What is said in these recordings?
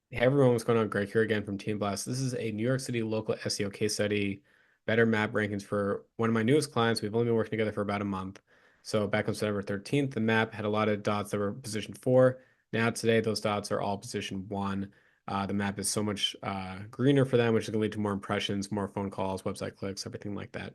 Hey everyone, what's going on? Greg here again from Team Blast. This is a New York City local SEO case study, better map rankings for one of my newest clients. We've only been working together for about a month. So back on September 13th, the map had a lot of dots that were position 4. Now today, those dots are all position 1. The map is so much greener for them, which is going to lead to more impressions, more phone calls, website clicks, everything like that.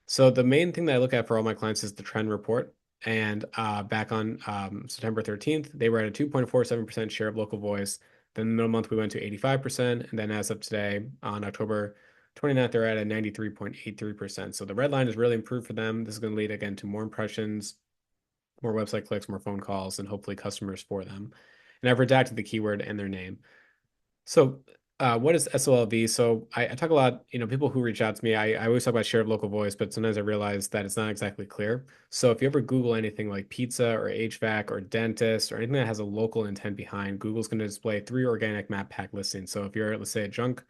So the main thing that I look at for all my clients is the trend report. And back on September 13th, they were at a 2.47% share of local voice. Then the middle month, we went to 85%. And then as of today, on October 29th, they're at a 93.83%. So the red line has really improved for them. This is going to lead again to more impressions, more website clicks, more phone calls, and hopefully customers for them. And I've redacted the keyword and their name. So, what is SoLV? So, I talk a lot, people who reach out to me, I always talk about share of local voice, but sometimes I realize that it's not exactly clear. So, if you ever Google anything like pizza or HVAC or dentist or anything that has a local intent behind, Google's going to display three organic map pack listings. So, if you're, let's say, a junk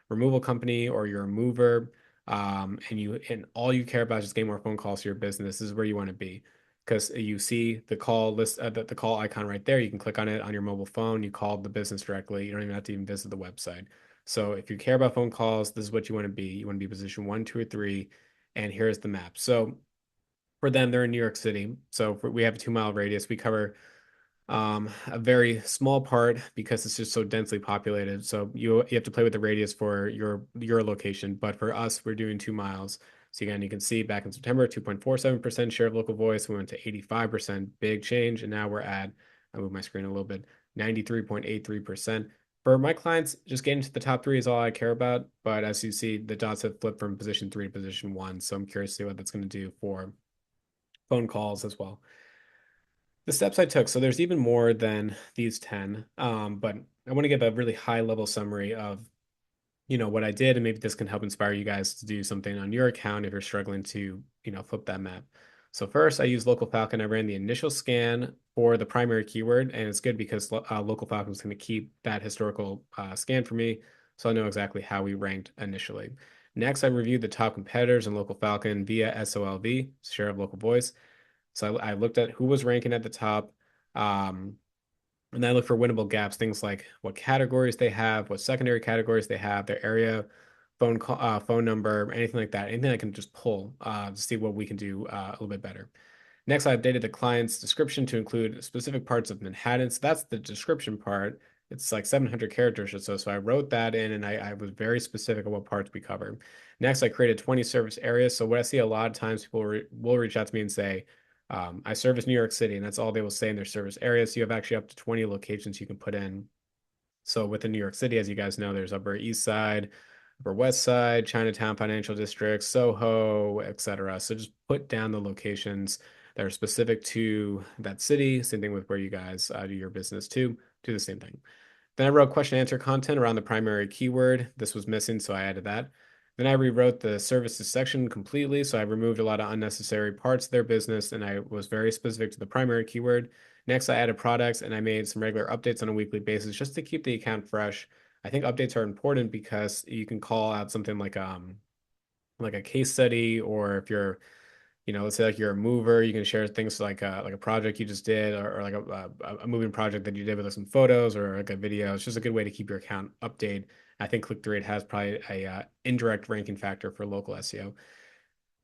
removal company or you're a mover, and all you care about is just getting more phone calls to your business, this is where you want to be because you see the call list, the call icon right there. You can click on it on your mobile phone. You call the business directly. You don't even have to even visit the website. So if you care about phone calls, this is what you want to be. You want to be position 1, 2, or 3, and here's the map. So for them, they're in New York City. So we have a 2 mile radius. We cover a very small part because it's just so densely populated. So you have to play with the radius for your location. But for us, we're doing 2 miles. So again, you can see back in September, 2.47% share of local voice. We went to 85%, big change. And now we're at, I move my screen a little bit, 93.83%. For my clients, just getting to the top three is all I care about. But as you see, the dots have flipped from position 3 to position 1. So I'm curious to see what that's going to do for phone calls as well. The steps I took, so there's even more than these 10, but I want to give a really high level summary of, what I did, and maybe this can help inspire you guys to do something on your account if you're struggling to, flip that map. So first, I used Local Falcon. I ran the initial scan for the primary keyword, and it's good because Local Falcon is going to keep that historical scan for me, so I know exactly how we ranked initially. Next, I reviewed the top competitors in Local Falcon via SoLV, share of local voice. So I looked at who was ranking at the top, um, and then I looked for winnable gaps, things like what categories they have, what secondary categories they have, their area, phone number, anything like that. Anything I can just pull to see what we can do a little bit better. Next, I updated the client's description to include specific parts of Manhattan. So that's the description part. It's like 700 characters or so. So I wrote that in and I was very specific on what parts we cover. Next, I created 20 service areas. So what I see a lot of times, people will reach out to me and say, I service New York City, and that's all they will say in their service area. So you have actually up to 20 locations you can put in. So within New York City, as you guys know, there's Upper East Side, Upper West Side, Chinatown Financial District, Soho, etc. So just put down the locations that are specific to that city. Same thing with where you guys do your business too. Do the same thing. Then I wrote question answer content around the primary keyword. This was missing, so I added that. Then I rewrote the services section completely, so I removed a lot of unnecessary parts of their business, and I was very specific to the primary keyword. Next, I added products, and I made some regular updates on a weekly basis just to keep the account fresh. I think updates are important because you can call out something like a case study, or if you're let's say like you're a mover, you can share things like a project you just did, or like a moving project that you did with some photos or like a video. It's just a good way to keep your account updated. I think click-through rate has probably a indirect ranking factor for local SEO.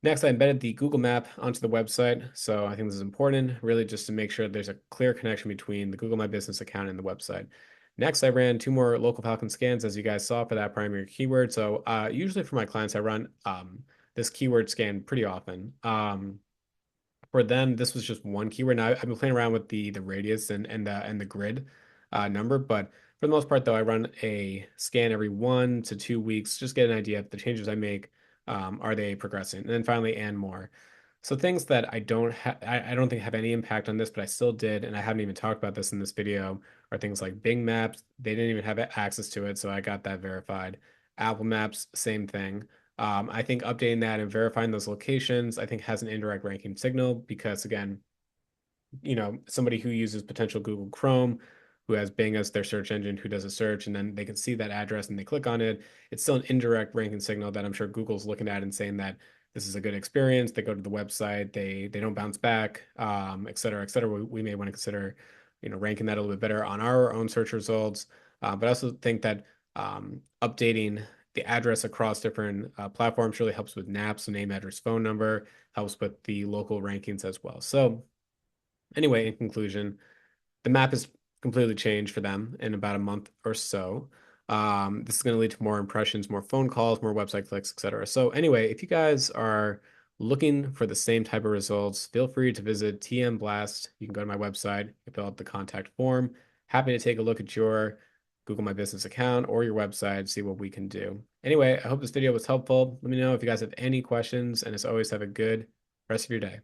Next, I embedded the Google Map onto the website. So I think this is important, really just to make sure there's a clear connection between the Google My Business account and the website. Next, I ran 2 more Local Falcon scans, as you guys saw, for that primary keyword. So usually for my clients, I run this keyword scan pretty often. For them, this was just one keyword. Now I've been playing around with the radius and the grid number, but for the most part, though, I run a scan every 1 to 2 weeks, just get an idea if the changes I make are they progressing, and then finally and more. So things that I don't think have any impact on this, but I still did, and I haven't even talked about this in this video, are things like Bing Maps. They didn't even have access to it, so I got that verified. Apple Maps, same thing. I think updating that and verifying those locations, I think has an indirect ranking signal because again, somebody who uses potential Google Chrome, who has Bing as their search engine, who does a search, and then they can see that address and they click on it. It's still an indirect ranking signal that I'm sure Google's looking at and saying that this is a good experience. They go to the website, they don't bounce back, et cetera, et cetera. We may want to consider, ranking that a little bit better on our own search results. But I also think that updating the address across different platforms really helps with NAP, so name, address, phone number, helps with the local rankings as well. So anyway, in conclusion, the map is completely changed for them in about a month or so. This is going to lead to more impressions, more phone calls, more website clicks, etc. So anyway, if you guys are looking for the same type of results, feel free to visit TM Blast. You can go to my website, you fill out the contact form. Happy to take a look at your Google My Business account or your website, see what we can do. Anyway, I hope this video was helpful. Let me know if you guys have any questions, and as always, have a good rest of your day.